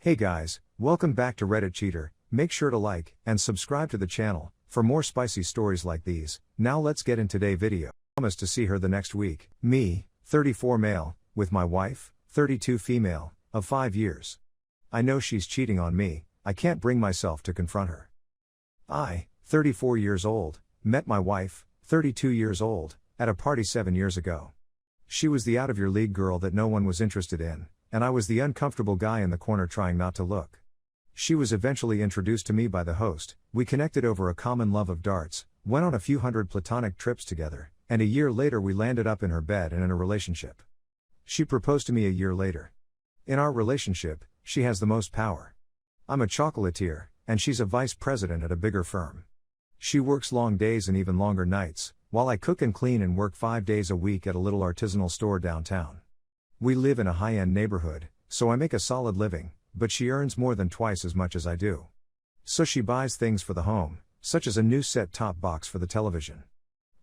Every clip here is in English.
Hey guys, welcome back to Reddit Cheater. Make sure to like and subscribe to the channel for more spicy stories like these. Now let's get in today's video. Promise to see her the next week. Me, 34 male, with my wife, 32 female, of 5 years. I know she's cheating on me, I can't bring myself to confront her. I, 34 years old, met my wife, 32 years old, at a party 7 years ago. She was the out-of-your-league girl that no one was interested in, and I was the uncomfortable guy in the corner trying not to look. She was eventually introduced to me by the host, we connected over a common love of darts, went on a few hundred platonic trips together, and a year later we landed up in her bed and in a relationship. She proposed to me a year later. In our relationship, she has the most power. I'm a chocolatier, and she's a vice president at a bigger firm. She works long days and even longer nights, while I cook and clean and work 5 days a week at a little artisanal store downtown. We live in a high-end neighborhood, so I make a solid living, but she earns more than twice as much as I do. So she buys things for the home, such as a new set-top box for the television.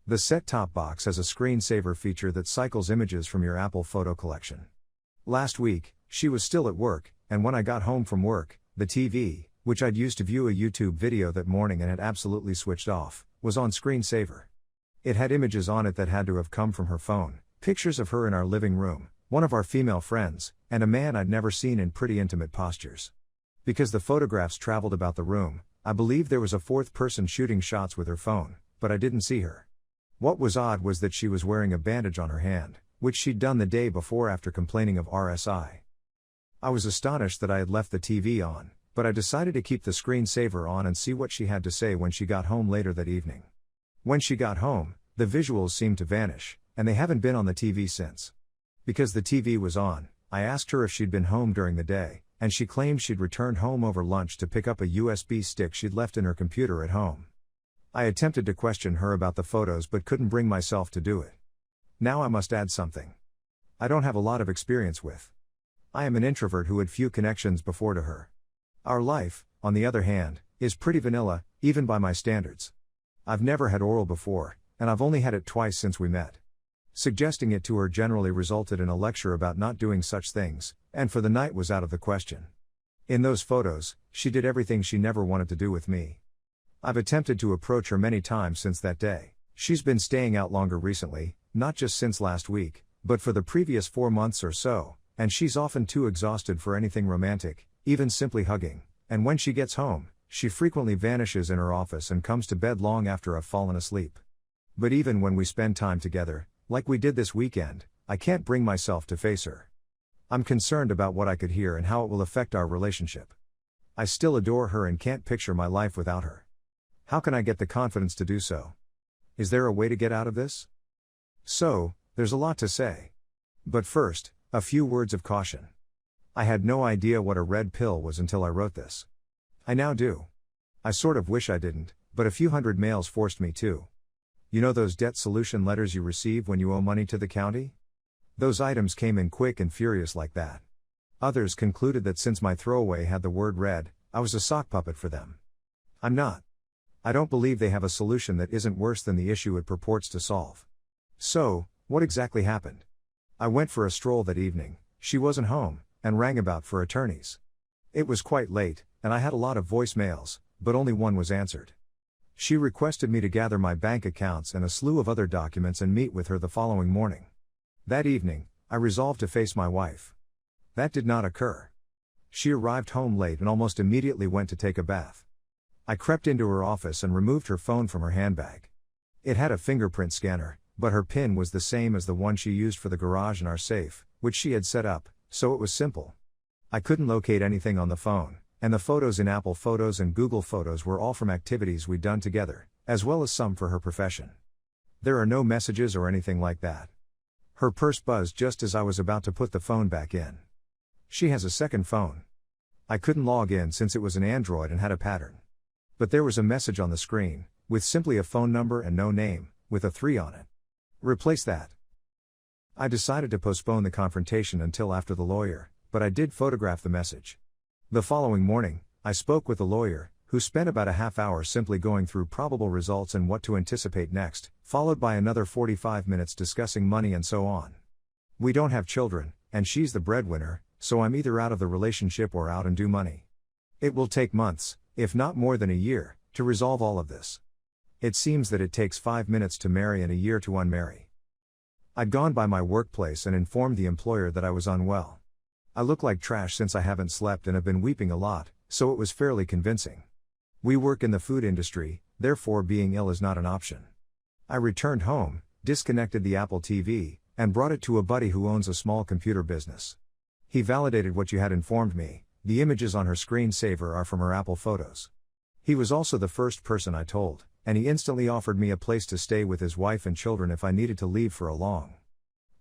The set-top box has a screensaver feature that cycles images from your Apple photo collection. Last week, she was still at work, and when I got home from work, the TV, which I'd used to view a YouTube video that morning and had absolutely switched off, was on screensaver. It had images on it that had to have come from her phone, pictures of her in our living room, one of our female friends, and a man I'd never seen in pretty intimate postures. Because the photographs traveled about the room, I believed there was a fourth person shooting shots with her phone, but I didn't see her. What was odd was that she was wearing a bandage on her hand, which she'd done the day before after complaining of RSI. I was astonished that I had left the TV on, but I decided to keep the screensaver on and see what she had to say when she got home later that evening. When she got home, the visuals seemed to vanish, and they haven't been on the TV since. Because the TV was on, I asked her if she'd been home during the day, and she claimed she'd returned home over lunch to pick up a USB stick she'd left in her computer at home. I attempted to question her about the photos but couldn't bring myself to do it. Now I must add something. I don't have a lot of experience with. I am an introvert who had few connections before to her. Our life, on the other hand, is pretty vanilla, even by my standards. I've never had oral before, and I've only had it twice since we met. Suggesting it to her generally resulted in a lecture about not doing such things, and for the night was out of the question. In those photos, she did everything she never wanted to do with me. I've attempted to approach her many times since that day. She's been staying out longer recently, not just since last week, but for the previous 4 months or so, and she's often too exhausted for anything romantic, even simply hugging, and when she gets home, she frequently vanishes in her office and comes to bed long after I've fallen asleep. But even when we spend time together, like we did this weekend, I can't bring myself to face her. I'm concerned about what I could hear and how it will affect our relationship. I still adore her and can't picture my life without her. How can I get the confidence to do so? Is there a way to get out of this? So, there's a lot to say. But first, a few words of caution. I had no idea what a red pill was until I wrote this. I now do. I sort of wish I didn't, but a few hundred mails forced me to. You know those debt solution letters you receive when you owe money to the county? Those items came in quick and furious like that. Others concluded that since my throwaway had the word red, I was a sock puppet for them. I'm not. I don't believe they have a solution that isn't worse than the issue it purports to solve. So, what exactly happened? I went for a stroll that evening, she wasn't home, and rang about for attorneys. It was quite late, and I had a lot of voicemails, but only one was answered. She requested me to gather my bank accounts and a slew of other documents and meet with her the following morning. That evening, I resolved to face my wife. That did not occur. She arrived home late and almost immediately went to take a bath. I crept into her office and removed her phone from her handbag. It had a fingerprint scanner, but her PIN was the same as the one she used for the garage in our safe, which she had set up, so it was simple. I couldn't locate anything on the phone, and the photos in Apple Photos and Google Photos were all from activities we'd done together, as well as some for her profession. There are no messages or anything like that. Her purse buzzed just as I was about to put the phone back in. She has a second phone. I couldn't log in since it was an Android and had a pattern. But there was a message on the screen, with simply a phone number and no name, with a 3 on it. Replace that. I decided to postpone the confrontation until after the lawyer, but I did photograph the message. The following morning, I spoke with the lawyer, who spent about a half hour simply going through probable results and what to anticipate next, followed by another 45 minutes discussing money and so on. We don't have children, and she's the breadwinner, so I'm either out of the relationship or out and due money. It will take months, if not more than a year, to resolve all of this. It seems that it takes 5 minutes to marry and a year to unmarry. I'd gone by my workplace and informed the employer that I was unwell. I look like trash since I haven't slept and have been weeping a lot, so it was fairly convincing. We work in the food industry, therefore being ill is not an option. I returned home, disconnected the Apple TV, and brought it to a buddy who owns a small computer business. He validated what you had informed me. The images on her screensaver are from her Apple photos. He was also the first person I told, and he instantly offered me a place to stay with his wife and children if I needed to leave for a long.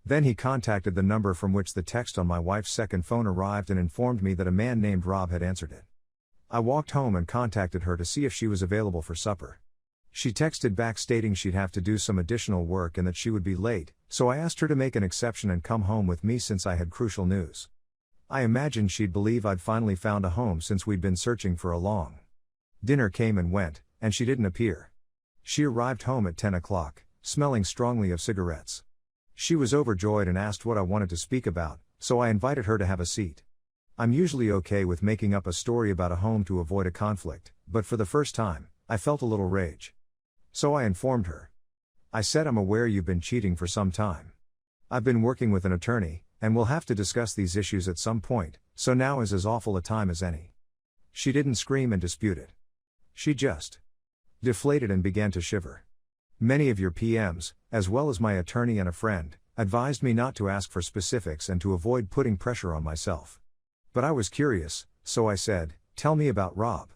Then he contacted the number from which the text on my wife's second phone arrived and informed me that a man named Rob had answered it. I walked home and contacted her to see if she was available for supper. She texted back stating she'd have to do some additional work and that she would be late, so I asked her to make an exception and come home with me since I had crucial news. I imagined she'd believe I'd finally found a home since we'd been searching for a long. Dinner came and went, and she didn't appear. She arrived home at 10 o'clock, smelling strongly of cigarettes. She was overjoyed and asked what I wanted to speak about, so I invited her to have a seat. I'm usually okay with making up a story about a home to avoid a conflict, but for the first time, I felt a little rage. So I informed her. I said, I'm aware you've been cheating for some time. I've been working with an attorney, and we'll have to discuss these issues at some point, so now is as awful a time as any. She didn't scream and dispute it. She just deflated and began to shiver. Many of your PMs, as well as my attorney and a friend, advised me not to ask for specifics and to avoid putting pressure on myself. But I was curious, so I said, tell me about Rob.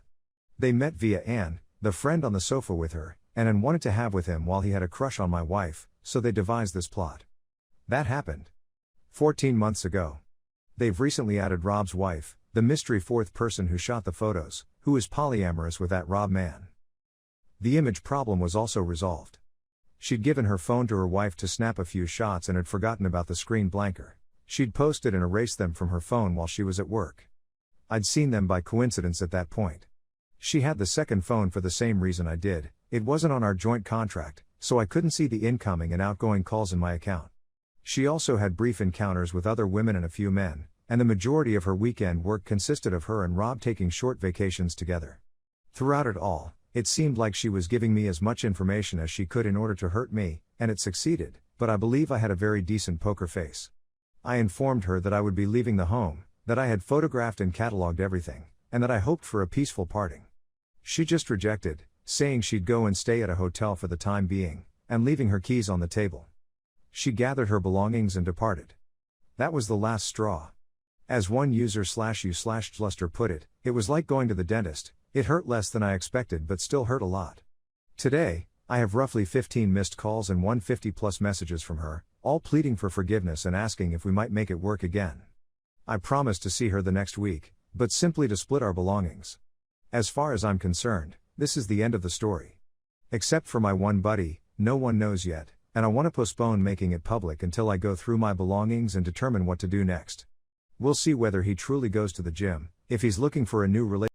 They met via Ann, the friend on the sofa with her, and Ann wanted to have with him while he had a crush on my wife, so they devised this plot. That happened 14 months ago. They've recently added Rob's wife, the mystery fourth person who shot the photos, who is polyamorous with that Rob man. The image problem was also resolved. She'd given her phone to her wife to snap a few shots and had forgotten about the screen blanker. She'd posted and erased them from her phone while she was at work. I'd seen them by coincidence at that point. She had the second phone for the same reason I did. It wasn't on our joint contract, so I couldn't see the incoming and outgoing calls in my account. She also had brief encounters with other women and a few men, and the majority of her weekend work consisted of her and Rob taking short vacations together. Throughout it all, it seemed like she was giving me as much information as she could in order to hurt me, and it succeeded, but I believe I had a very decent poker face. I informed her that I would be leaving the home, that I had photographed and catalogued everything, and that I hoped for a peaceful parting. She just rejected, saying she'd go and stay at a hotel for the time being, and leaving her keys on the table. She gathered her belongings and departed. That was the last straw. As one user/u/Jluster put it, it was like going to the dentist. It hurt less than I expected but still hurt a lot. Today, I have roughly 15 missed calls and 150+ messages from her, all pleading for forgiveness and asking if we might make it work again. I promised to see her the next week, but simply to split our belongings. As far as I'm concerned, this is the end of the story. Except for my one buddy, no one knows yet, and I want to postpone making it public until I go through my belongings and determine what to do next. We'll see whether he truly goes to the gym, if he's looking for a new relationship.